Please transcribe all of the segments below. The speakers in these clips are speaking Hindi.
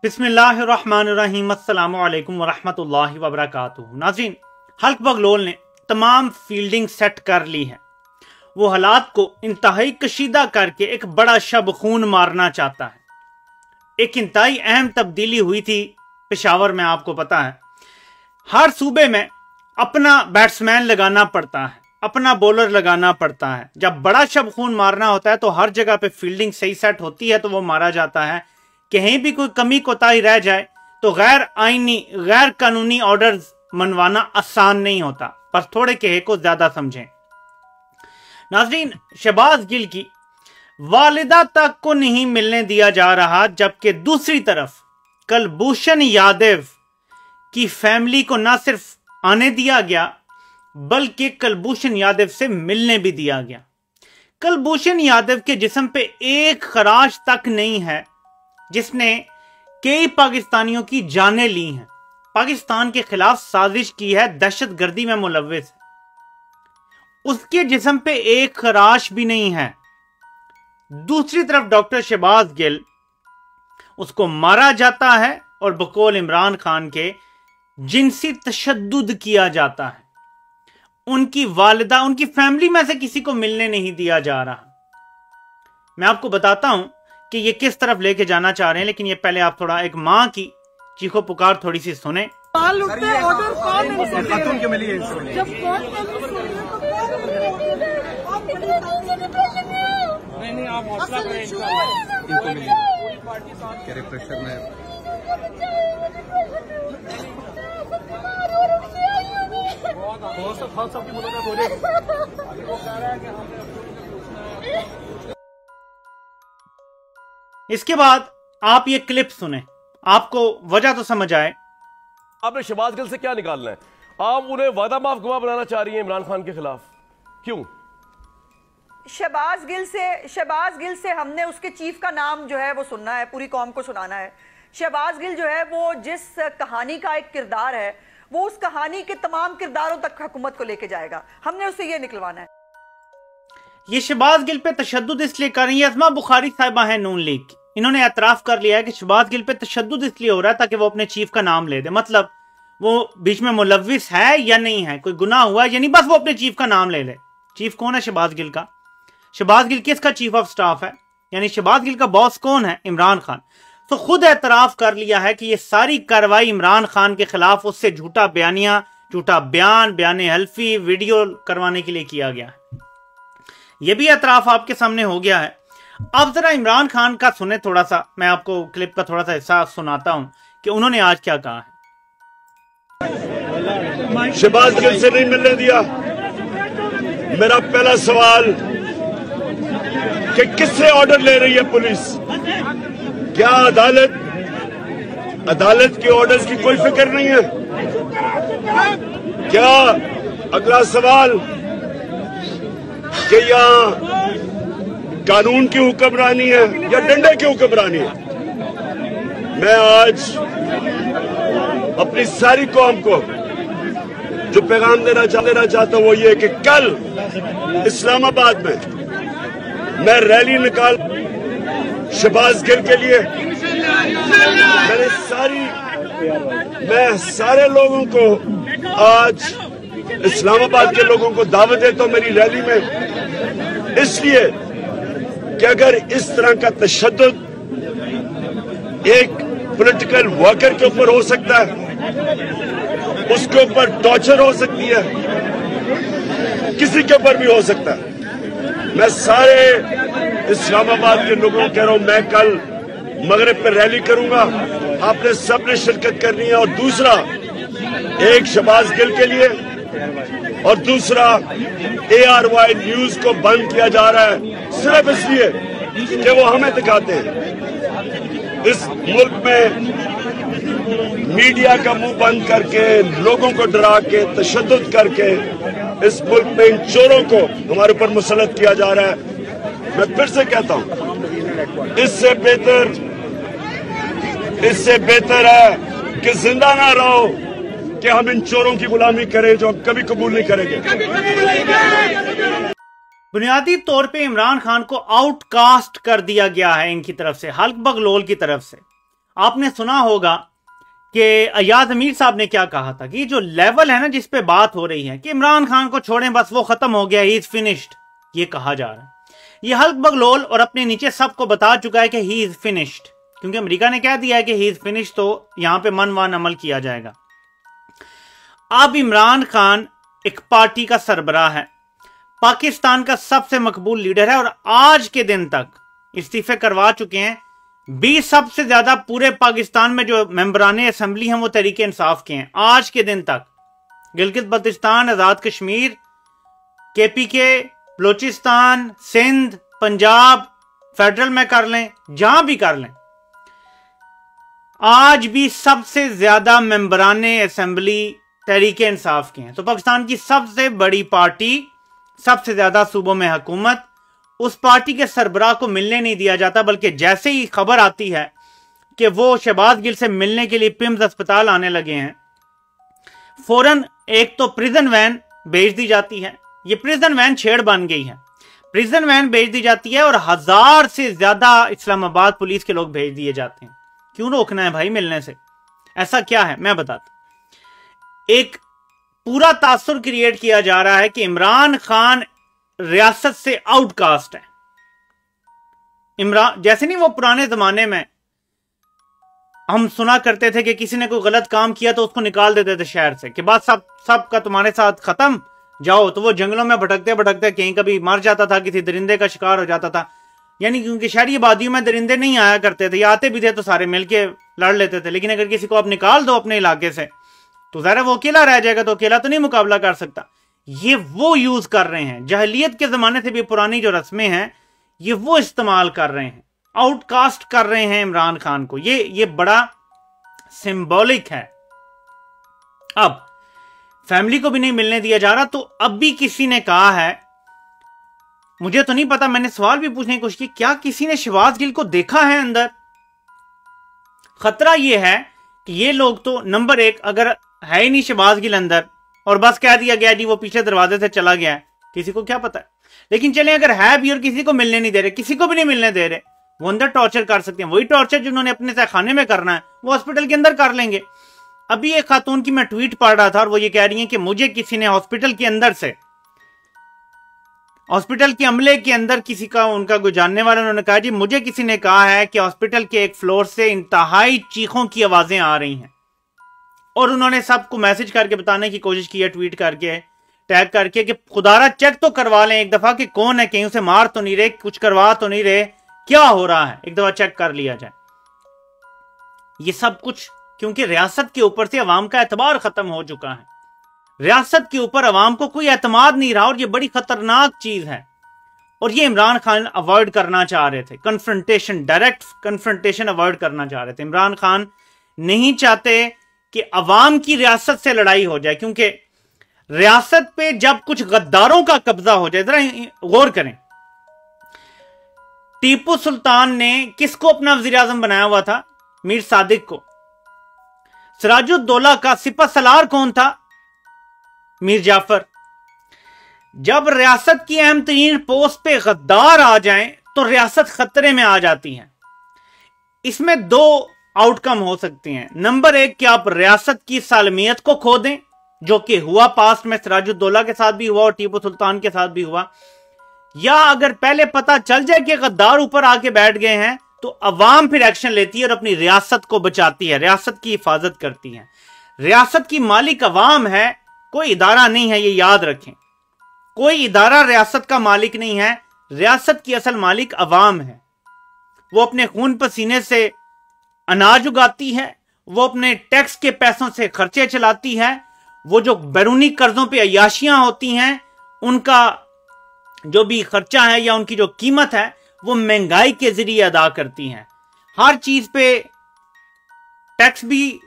बिस्मिल्लाहिर्रहमानिर्रहीम अस्सलामु अलैकुम वरहमतुल्लाहि वबरकातुहू। नाज़रीन, हल्क बगलोल ने तमाम फील्डिंग सेट कर ली है। वो हालात को इंतहाई कशीदा करके एक बड़ा शब खून मारना चाहता है। एक इंतहाई अहम तब्दीली हुई थी पेशावर में, आपको पता है। हर सूबे में अपना बैट्समैन लगाना पड़ता है, अपना बॉलर लगाना पड़ता है। जब बड़ा शब खून मारना होता है तो हर जगह पे फील्डिंग सही सेट होती है तो वो मारा जाता है। कहीं भी कोई कमी कोताही रह जाए तो गैर आईनी गैर कानूनी ऑर्डर्स मनवाना आसान नहीं होता, पर थोड़े कहे को ज्यादा समझें। नाज़रीन, शहबाज गिल की वालिदा तक को नहीं मिलने दिया जा रहा, जबकि दूसरी तरफ कुलभूषण यादव की फैमिली को न सिर्फ आने दिया गया बल्कि कुलभूषण यादव से मिलने भी दिया गया। कुलभूषण यादव के जिस्म पे एक खराश तक नहीं है, जिसने कई पाकिस्तानियों की जानें ली हैं, पाकिस्तान के खिलाफ साजिश की है, दहशतगर्दी में मुलव्विस है। उसके जिस्म पे एक खराश भी नहीं है। दूसरी तरफ डॉक्टर शहबाज गिल, उसको मारा जाता है और बकौल इमरान खान के जिनसी तशद्दुद किया जाता है। उनकी वालिदा, उनकी फैमिली में से किसी को मिलने नहीं दिया जा रहा। मैं आपको बताता हूं कि ये किस तरफ लेके जाना चाह रहे हैं, लेकिन ये पहले आप थोड़ा एक माँ की चीखो पुकार थोड़ी सी सुने। इसके बाद आप ये क्लिप सुने, आपको वजह तो समझ आए। आपने शहबाज गिल से क्या निकालना है? आप उन्हें वादा माफ गवाह बनाना चाह रही हैं इमरान खान के खिलाफ, क्यों? शहबाज गिल से हमने उसके चीफ का नाम जो है वो सुनना है, पूरी कौम को सुनाना है। शहबाज गिल जो है वो जिस कहानी का एक किरदार है, वो उस कहानी के तमाम किरदारों तक हुकूमत को लेके जाएगा। हमने उससे ये निकलवाना है। ये शहबाज गिल पे तशद्दुद इसलिए कर रही है, अज़मा बुखारी साहिबा है नून लीग की, इन्होंने एतराफ कर लिया है कि शहबाज गिल पे तशद्दुद इसलिए हो रहा है ताकि वो अपने चीफ का नाम ले दे। मतलब वो बीच में मुलव्विस है या नहीं है, कोई गुनाह हुआ है या नहीं, बस वो अपने चीफ का नाम ले ले। चीफ कौन है? शहबाज गिल का। शहबाज गिल किसका चीफ ऑफ स्टाफ है? यानी शहबाज गिल का बॉस कौन है? इमरान खान। तो खुद एतराफ कर लिया है कि ये सारी कार्रवाई इमरान खान के खिलाफ उससे झूठा बयानिया, झूठा बयान हल्फी वीडियो करवाने के लिए किया गया है। यह भी एतराफ आपके सामने हो गया है। अब जरा इमरान खान का सुने थोड़ा सा, मैं आपको क्लिप का थोड़ा सा हिस्सा सुनाता हूं कि उन्होंने आज क्या कहा है। शहबाज गिल से नहीं मिलने दिया। मेरा पहला सवाल कि किससे ऑर्डर ले रही है पुलिस? क्या अदालत के ऑर्डर्स की कोई फिक्र नहीं है क्या? अगला सवाल कि यहाँ कानून की हुक्मरानी है या डंडे की हुक्मरानी है? मैं आज अपनी सारी कौम को जो पैगाम देना चाहता हूं वो ये कि कल इस्लामाबाद में मैं रैली निकाल शहबाज गिल के लिए। मैं सारे लोगों को आज इस्लामाबाद के लोगों को दावत देता हूं मेरी रैली में, इसलिए कि अगर इस तरह का तशद्दुद एक पॉलिटिकल वर्कर के ऊपर हो सकता है, उसके ऊपर टॉर्चर हो सकती है, किसी के ऊपर भी हो सकता है। मैं सारे इस्लामाबाद के लोगों को कह रहा हूं, मैं कल मगरिब पर रैली करूंगा, आपने सबने शिरकत करनी है। और दूसरा, एक शहबाज गिल के लिए और दूसरा ARY न्यूज को बंद किया जा रहा है सिर्फ इसलिए कि वो हमें दिखाते हैं। इस मुल्क में मीडिया का मुंह बंद करके, लोगों को डरा के, तशद्दुद करके इस मुल्क में इन चोरों को हमारे ऊपर मुसल्लत किया जा रहा है। मैं फिर से कहता हूं, इससे बेहतर है कि जिंदा ना रहो कि हम इन चोरों की गुलामी करें जो हम कभी कबूल नहीं करेंगे। बुनियादी तौर पे इमरान खान को आउटकास्ट कर दिया गया है इनकी तरफ से, हल्क बगलोल की तरफ से। आपने सुना होगा कि अयाज अमीर साहब ने क्या कहा था कि जो लेवल है ना जिस पे बात हो रही है कि इमरान खान को छोड़ें, बस वो खत्म हो गया, ही इज फिनिश्ड, ये कहा जा रहा है। ये हल्क बगलोल और अपने नीचे सबको बता चुका है कि ही इज फिनिश्ड, क्योंकि अमेरिका ने कह दिया है कि ही इज फिनिश्ड, तो यहां पे मनवान अमल किया जाएगा। अब इमरान खान एक पार्टी का सरबराह है, पाकिस्तान का सबसे मकबूल लीडर है और आज के दिन तक इस्तीफे करवा चुके हैं। 20 सबसे ज्यादा पूरे पाकिस्तान में जो मेंबराने असेंबली हैं वो तहरीक इंसाफ के हैं आज के दिन तक। गिलगित बल्तिस्तान, आजाद कश्मीर, केपीके, बलोचिस्तान, सिंध, पंजाब, फेडरल में कर लें, जहां भी कर लें, आज भी सबसे ज्यादा मेंबराने असेंबली तहरीक इंसाफ के हैं। तो पाकिस्तान की सबसे बड़ी पार्टी, सबसे ज्यादा सूबों में हुकूमत, उस पार्टी के सरबराह को मिलने नहीं दिया जाता, बल्कि जैसे ही खबर आती है कि वो शहबाज गिल से मिलने के लिए पिम्स अस्पताल आने लगे हैं, फौरन एक तो प्रिजन वैन भेज दी जाती है। ये प्रिजन वैन छेड़ बन गई है, प्रिजन वैन भेज दी जाती है और 1000 से ज्यादा इस्लामाबाद पुलिस के लोग भेज दिए जाते हैं। क्यों रोकना है भाई मिलने से? ऐसा क्या है मैं बताता। एक पूरा तासुर क्रिएट किया जा रहा है कि इमरान खान रियासत से आउटकास्ट है। इमरान जैसे नहीं वो पुराने जमाने में हम सुना करते थे कि किसी ने कोई गलत काम किया तो उसको निकाल देते थे शहर से कि बात सब का तुम्हारे साथ खत्म, जाओ। तो वो जंगलों में भटकते भटकते कहीं कभी मर जाता था, किसी दरिंदे का शिकार हो जाता था। यानी क्योंकि शहरी आबादियों में दरिंदे नहीं आया करते थे, या आते भी थे तो सारे मिलके लड़ लेते थे। लेकिन अगर किसी को आप निकाल दो अपने इलाके से तो ज़ाहिर है वो अकेला रह जाएगा, तो अकेला तो नहीं मुकाबला कर सकता। ये वो यूज कर रहे हैं, जहलियत के जमाने से भी पुरानी जो रस्में हैं ये वो इस्तेमाल कर रहे हैं, आउटकास्ट कर रहे हैं इमरान खान को। ये बड़ा सिंबॉलिक है। अब फैमिली को भी नहीं मिलने दिया जा रहा। तो अब भी किसी ने कहा है, मुझे तो नहीं पता, मैंने सवाल भी पूछने की कोशिश की, क्या किसी ने शहबाज गिल को देखा है अंदर? खतरा यह है कि ये लोग तो नंबर एक, अगर है ही नहीं शहबाज गिल अंदर और बस कह दिया गया जी वो पीछे दरवाजे से चला गया है, किसी को क्या पता है। लेकिन चले अगर है भी और किसी को मिलने नहीं दे रहे, किसी को भी नहीं मिलने दे रहे, वो अंदर टॉर्चर कर सकते हैं। वही टॉर्चर जिन्होंने अपने तहखाने में करना है वो हॉस्पिटल के अंदर कर लेंगे। अभी एक खातून की मैं ट्वीट पढ़ रहा था और वो ये कह रही है कि मुझे किसी ने हॉस्पिटल के अंदर से, हॉस्पिटल के अमले के अंदर किसी का, उनका कोई जानने वाला, उन्होंने कहा जी मुझे किसी ने कहा है कि हॉस्पिटल के एक फ्लोर से इंतहाई चीखों की आवाजें आ रही हैं। और उन्होंने सबको मैसेज करके बताने की कोशिश की है, ट्वीट करके, टैग करके, कि खुदारा चेक तो करवा लें एक दफा कि कौन है, कहीं उसे मार तो नहीं रहे, कुछ करवा तो नहीं रहे, क्या हो रहा है, एक दफा चेक कर लिया जाए। ये सब कुछ क्योंकि रियासत के ऊपर से अवाम का एतबार खत्म हो चुका है। रियासत के ऊपर अवाम को कोई एतमाद नहीं रहा और ये बड़ी खतरनाक चीज है। और ये इमरान खान अवॉइड करना चाह रहे थे, कन्फ्रंटेशन, डायरेक्ट कन्फ्रंटेशन अवॉइड करना चाह रहे थे। इमरान खान नहीं चाहते कि अवाम की रियासत से लड़ाई हो जाए, क्योंकि रियासत पे जब कुछ गद्दारों का कब्जा हो जाए, जरा गौर करें, टीपू सुल्तान ने किसको अपना वजीर आजम बनाया हुआ था? मीर सादिक को। सिराजुद्दौला का सिपह सलार कौन था? मीर जाफर। जब रियासत की अहम तरीन पोस्ट पे गद्दार आ जाएं तो रियासत खतरे में आ जाती है। इसमें दो आउटकम हो सकते हैं। नंबर एक कि आप रियासत की सालमियत को खो दें, जो कि हुआ पास्ट में, सिराजुद्दौला के साथ भी हुआ और टीपू सुल्तान के साथ भी हुआ। या अगर पहले पता चल जाए कि गद्दार ऊपर आके बैठ गए हैं तो अवाम फिर एक्शन लेती है और अपनी रियासत को बचाती है, रियासत की हिफाजत करती है। रियासत की मालिक अवाम है, कोई इदारा नहीं है, ये याद रखें। कोई इदारा रियासत का मालिक नहीं है, रियासत की असल मालिक अवाम है। वो अपने खून पसीने से अनाज उगाती है, वो अपने टैक्स के पैसों से खर्चे चलाती है। वो जो बैरूनी कर्जों पे अय्याशियां होती हैं, उनका जो भी खर्चा है या उनकी जो कीमत है वो महंगाई के जरिए अदा करती हैं। हर चीज पे टैक्स भी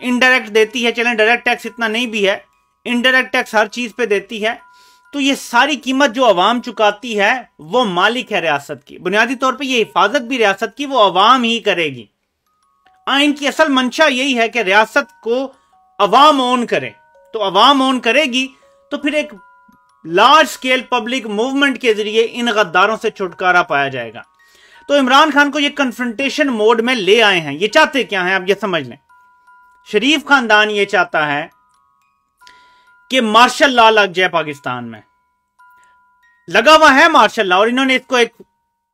इनडायरेक्ट देती है, चलें डायरेक्ट टैक्स इतना नहीं भी है, इनडायरेक्ट टैक्स हर चीज पे देती है। तो ये सारी कीमत जो अवाम चुकाती है वो मालिक है रियासत की। बुनियादी तौर पे ये हिफाजत भी रियासत की वो अवाम ही करेगी। आइन की असल मंशा यही है कि रियासत को अवाम ओन करे। तो अवाम ओन करेगी तो फिर एक लार्ज स्केल पब्लिक मूवमेंट के जरिए इन गद्दारों से छुटकारा पाया जाएगा। तो इमरान खान को ये कन्फ्रंटेशन मोड में ले आए हैं। ये चाहते क्या हैं आप ये समझ लें। शरीफ खानदान ये चाहता है कि मार्शल लॉ लग जाए पाकिस्तान में। लगा हुआ है मार्शल लॉ और इन्होंने इसको एक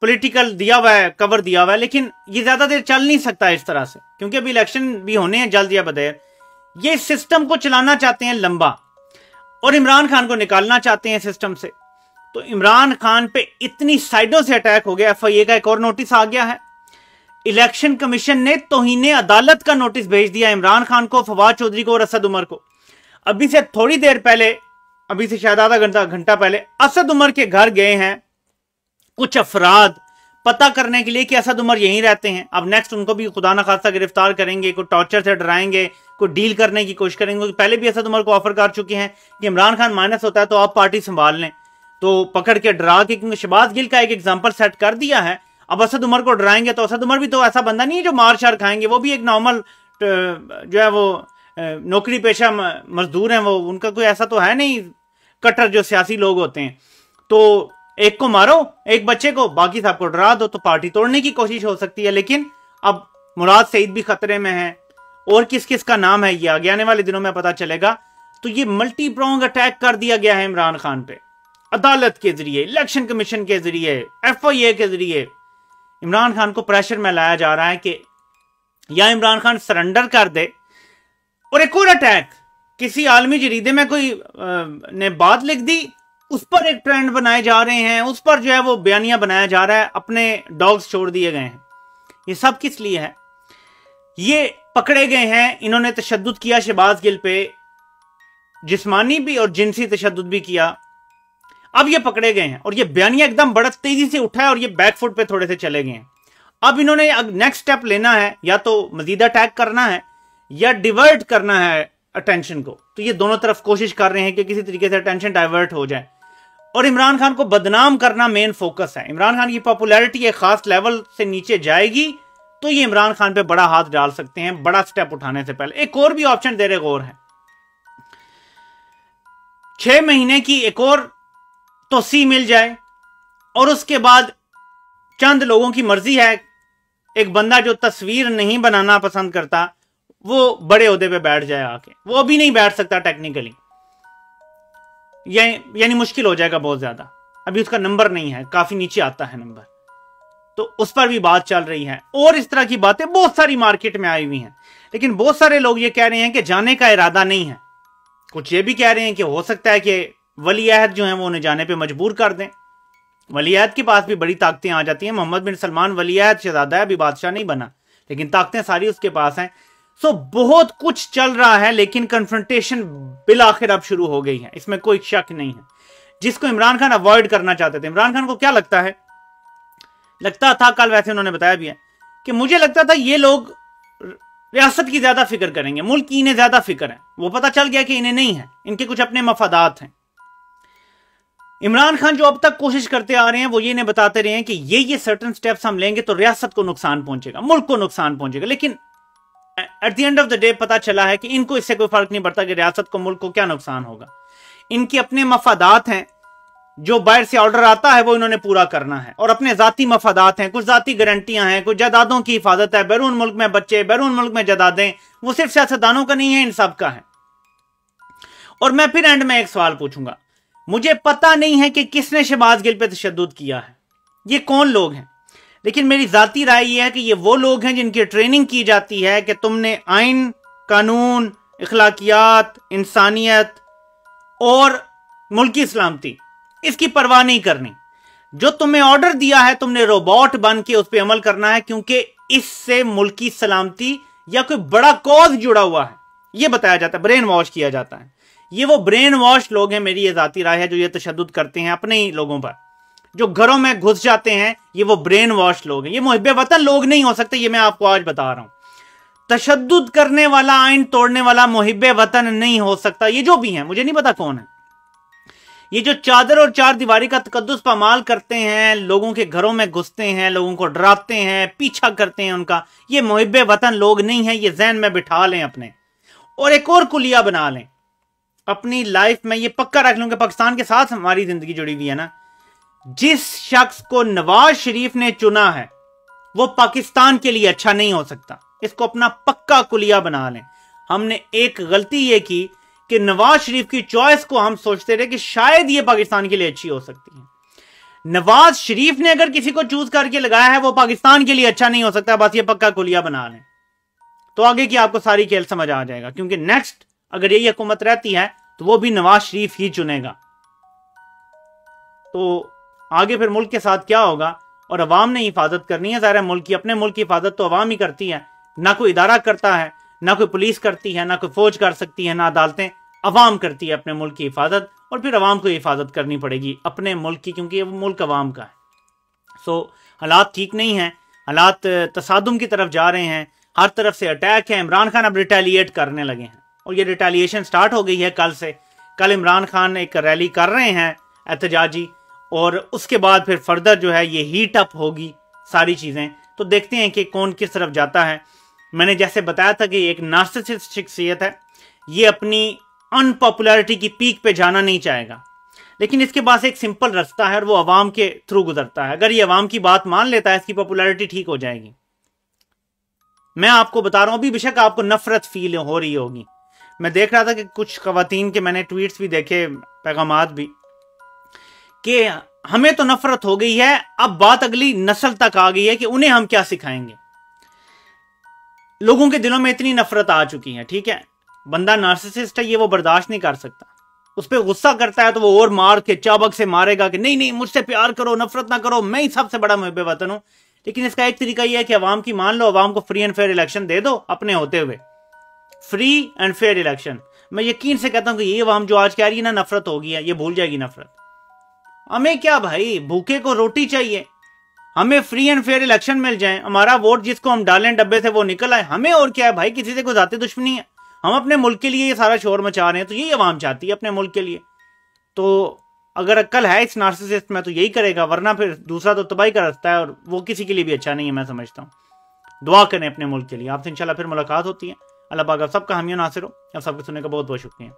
पॉलिटिकल दिया हुआ है, कवर दिया हुआ है, लेकिन ये ज्यादा देर चल नहीं सकता इस तरह से, क्योंकि अभी इलेक्शन भी होने हैं जल्द या बदेर। ये सिस्टम को चलाना चाहते हैं लंबा और इमरान खान को निकालना चाहते हैं सिस्टम से। तो इमरान खान पे इतनी साइडों से अटैक हो गया। FIA का एक और नोटिस आ गया है। इलेक्शन कमीशन ने तौहीन अदालत का नोटिस भेज दिया इमरान खान को, फवाद चौधरी को और असद उमर को। अभी से थोड़ी देर पहले, अभी से शायद आधा घंटा पहले असद उमर के घर गए हैं कुछ अफराद पता करने के लिए कि असद उमर यहीं रहते हैं। अब नेक्स्ट उनको भी खुदा न खास्ता गिरफ्तार करेंगे, कोई टॉर्चर से डराएंगे, कोई डील करने की कोशिश करेंगे। पहले भी असद उमर को ऑफर कर चुके हैं कि इमरान खान माइनस होता है तो आप पार्टी संभाल लें, तो पकड़ के डरा के, क्योंकि शहबाज गिल का एक एग्जाम्पल सेट कर दिया है। अब असद उमर को डराएंगे तो असद उमर भी तो ऐसा बंदा नहीं है जो मार शार खाएंगे। वो भी एक नॉर्मल जो है वो नौकरी पेशा मजदूर हैं, वो उनका कोई ऐसा तो है नहीं कट्टर जो सियासी लोग होते हैं। तो एक को मारो, एक बच्चे को, बाकी सबको डरा दो, तो पार्टी तोड़ने की कोशिश हो सकती है। लेकिन अब मुराद सईद भी खतरे में है और किस किस का नाम है ये आने वाले दिनों में पता चलेगा। तो ये मल्टी प्रोंग अटैक कर दिया गया है इमरान खान पे, अदालत के जरिए, इलेक्शन कमीशन के जरिए, FIA के जरिए। इमरान खान को प्रेशर में लाया जा रहा है कि या इमरान खान सरेंडर कर दे। और एक और अटैक, किसी आलमी जरीदे में कोई ने बात लिख दी, उस पर एक ट्रेंड बनाए जा रहे हैं, उस पर जो है वो बयानिया बनाया जा रहा है, अपने डॉग्स छोड़ दिए गए हैं। ये सब किस लिए है? ये पकड़े गए हैं, इन्होंने तशद्दुद किया शहबाज गिल पे, जिस्मानी भी और जिनसी तशद्दुद भी किया। अब ये पकड़े गए हैं और ये बयानिया एकदम बड़ा तेजी से उठा है और ये बैकफुट पे थोड़े से चले गए हैं। अब इन्होंने नेक्स्ट स्टेप लेना है, या तो मजीद अटैक करना है या डिवर्ट करना है अटेंशन को। तो ये दोनों तरफ कोशिश कर रहे हैं कि किसी तरीके से अटेंशन डाइवर्ट हो जाए और इमरान खान को बदनाम करना मेन फोकस है। इमरान खान की पॉपुलैरिटी एक खास लेवल से नीचे जाएगी तो ये इमरान खान पे बड़ा हाथ डाल सकते हैं, बड़ा स्टेप उठाने से पहले। एक और भी ऑप्शन दे रहे गौर है, 6 महीने की एक और तोसी मिल जाए और उसके बाद चंद लोगों की मर्जी है, एक बंदा जो तस्वीर नहीं बनाना पसंद करता वो बड़े ओहदे पे बैठ जाए आके। वो अभी नहीं बैठ सकता टेक्निकली, यानी मुश्किल हो जाएगा बहुत ज्यादा। अभी उसका नंबर नहीं है, काफी नीचे आता है नंबर, तो उस पर भी बात चल रही है। और इस तरह की बातें बहुत सारी मार्केट में आई हुई हैं। लेकिन बहुत सारे लोग ये कह रहे हैं कि जाने का इरादा नहीं है। कुछ ये भी कह रहे हैं कि हो सकता है कि वली अहद जो है वो उन्हें जाने पे मजबूर कर दें। वली अहद के पास भी बड़ी ताकतें आ जाती हैं। मोहम्मद बिन सलमान वली अहद शहजादा है, अभी बादशाह नहीं बना, लेकिन ताकतें सारी उसके पास हैं। सो बहुत कुछ चल रहा है, लेकिन कन्फ्रंटेशन बिल आखिर अब शुरू हो गई है, इसमें कोई शक नहीं है, जिसको इमरान खान अवॉइड करना चाहते थे। इमरान खान को क्या लगता है, लगता था, कल वैसे उन्होंने बताया भी है कि मुझे लगता था ये लोग रियासत की ज्यादा फिक्र करेंगे, मुल्क की इन्हें ज्यादा फिक्र है। वो पता चल गया कि इन्हें नहीं है, इनके कुछ अपने मफादात हैं। इमरान खान जो अब तक कोशिश करते आ रहे हैं वो ये इन्हें बताते रहे हैं कि ये सर्टेन स्टेप्स हम लेंगे तो रियासत को नुकसान पहुंचेगा, मुल्क को नुकसान पहुंचेगा। लेकिन at the end of the day पता चला है कि इनको इससे कोई फर्क नहीं पड़ता कि रियासत को, मुल्क को क्या नुकसान होगा। इनके अपने मफादात हैं, जो बाहर से ऑर्डर आता है वो इन्होंने पूरा करना है, और अपने जाती मफादात हैं, कुछ जाती गारंटियां हैं, कुछ जायदादों की हिफाजत है, बैरून मुल्क में बच्चे, बैरून मुल्क में जायदादें, वो सिर्फ सियासतदानों का नहीं है, इन सब का है। और मैं फिर एंड में एक सवाल पूछूंगा, मुझे पता नहीं है कि किसने शहबाज गिल पे तशद्दुद किया है, ये कौन लोग हैं, लेकिन मेरी जाती राय यह है कि ये वो लोग हैं जिनकी ट्रेनिंग की जाती है कि तुमने आइन, कानून, इखलाकियात, इंसानियत और मुल्की सलामती, इसकी परवाह नहीं करनी। जो तुम्हें ऑर्डर दिया है तुमने रोबोट बन के उस पर अमल करना है, क्योंकि इससे मुल्की सलामती या कोई बड़ा कॉज जुड़ा हुआ है, यह बताया जाता है, ब्रेन वॉश किया जाता है। ये वो ब्रेन वॉश लोग हैं, मेरी ये जाती राय है, जो ये तशद्दुद करते हैं अपने ही लोगों पर, जो घरों में घुस जाते हैं, ये वो ब्रेन वॉश लोग हैं। ये मुहिब्बे वतन लोग नहीं हो सकते, ये मैं आपको आज बता रहा हूं। तशद्दुद करने वाला, आइन तोड़ने वाला मुहिब्बे वतन नहीं हो सकता। ये जो भी है, मुझे नहीं पता कौन है, ये जो चादर और चार दीवारी का तकद्दुस पामाल करते हैं, लोगों के घरों में घुसते हैं, लोगों को डराते हैं, पीछा करते हैं उनका, ये मुहिब्बे वतन लोग नहीं है। ये ज़हन में बिठा लें अपने, और एक और कुलिया बना लें अपनी लाइफ में। ये पक्का रख लूं कि पाकिस्तान के साथ हमारी जिंदगी जुड़ी हुई है ना। जिस शख्स को नवाज शरीफ ने चुना है, वो पाकिस्तान के लिए अच्छा नहीं हो सकता। इसको अपना पक्का कुलिया बना लें। हमने एक गलती ये की कि नवाज शरीफ की चॉइस को हम सोचते रहे कि शायद ये पाकिस्तान के लिए अच्छी हो सकती है। नवाज शरीफ ने अगर किसी को चूज करके लगाया है वो पाकिस्तान के लिए अच्छा नहीं हो सकता, बस ये पक्का कुलिया बना लें, तो आगे की आपको सारी खेल समझ आ जाएगा। क्योंकि नेक्स्ट अगर यही हुकूमत रहती है तो वो भी नवाज शरीफ ही चुनेगा। तो आगे फिर मुल्क के साथ क्या होगा, और अवाम ने हिफाजत करनी है। ज़ाहिर मुल्क की, अपने मुल्क की हिफाजत तो अवाम ही करती है, ना कोई इदारा करता है, ना कोई पुलिस करती है, ना कोई फौज कर सकती है, ना अदालतें। अवाम करती है अपने मुल्क की हिफाजत, और फिर अवाम को हिफाजत करनी पड़ेगी अपने मुल्क की, क्योंकि वो मुल्क अवाम का है। सो हालात ठीक नहीं हैं, हालात तसादुम की तरफ जा रहे हैं, हर तरफ से अटैक है। इमरान खान अब रिटेलिएट करने लगे हैं, और ये रिटेलिएशन स्टार्ट हो गई है कल से। कल इमरान खान एक रैली कर रहे हैं एहतजाजी, और उसके बाद फिर फर्दर जो है ये हीट अप होगी सारी चीज़ें। तो देखते हैं कि कौन किस तरफ जाता है। मैंने जैसे बताया था कि एक नार्सिसिस्ट शख्सियत है, ये अपनी अनपॉपुलैरिटी की पीक पे जाना नहीं चाहेगा, लेकिन इसके पास एक सिंपल रास्ता है और वो अवाम के थ्रू गुजरता है। अगर ये अवाम की बात मान लेता है, इसकी पॉपुलैरिटी ठीक हो जाएगी। मैं आपको बता रहा हूं, अभी बेशक आपको नफरत फील हो रही होगी। मैं देख रहा था कि कुछ खवातीन के मैंने ट्वीट्स भी देखे, पैगामात भी, कि हमें तो नफरत हो गई है, अब बात अगली नस्ल तक आ गई है कि उन्हें हम क्या सिखाएंगे। लोगों के दिलों में इतनी नफरत आ चुकी है। ठीक है, बंदा नार्सिसिस्ट है, ये वो बर्दाश्त नहीं कर सकता, उस पर गुस्सा करता है तो वो और मार के चाबक से मारेगा कि नहीं नहीं मुझसे प्यार करो, नफरत ना करो, मैं ही सबसे बड़ा मुहब्ब वतन हूं। लेकिन इसका एक तरीका यह है कि अवाम की मान लो, अवाम को free and fair election they दो अपने होते हुए, फ्री एंड फेयर इलेक्शन। मैं यकीन से कहता हूं कि ये अवाम जो आज कह रही है ना नफरत होगी है, ये भूल जाएगी नफरत। हमें क्या भाई, भूखे को रोटी चाहिए, हमें फ्री एंड फेयर इलेक्शन मिल जाए, हमारा वोट जिसको हम डालें डब्बे से वो निकल आए, हमें और क्या है भाई, किसी से कोई जाती दुश्मनी है। हम अपने मुल्क के लिए ये सारा शोर मचा रहे हैं, तो यही अवाम चाहती है अपने मुल्क के लिए। तो अगर अक्ल है इस नार्सिसिस्ट में तो यही करेगा, वरना फिर दूसरा तो तबाही का रास्ता है, और वो किसी के लिए भी अच्छा नहीं है। मैं समझता हूँ, दुआ करें अपने मुल्क के लिए। आपसे इंशाल्लाह फिर मुलाकात होती है। अल्लाह पाक आप सबका हामी नासिर हो। आप सबके सुनने का बहुत बहुत शुक्रिया।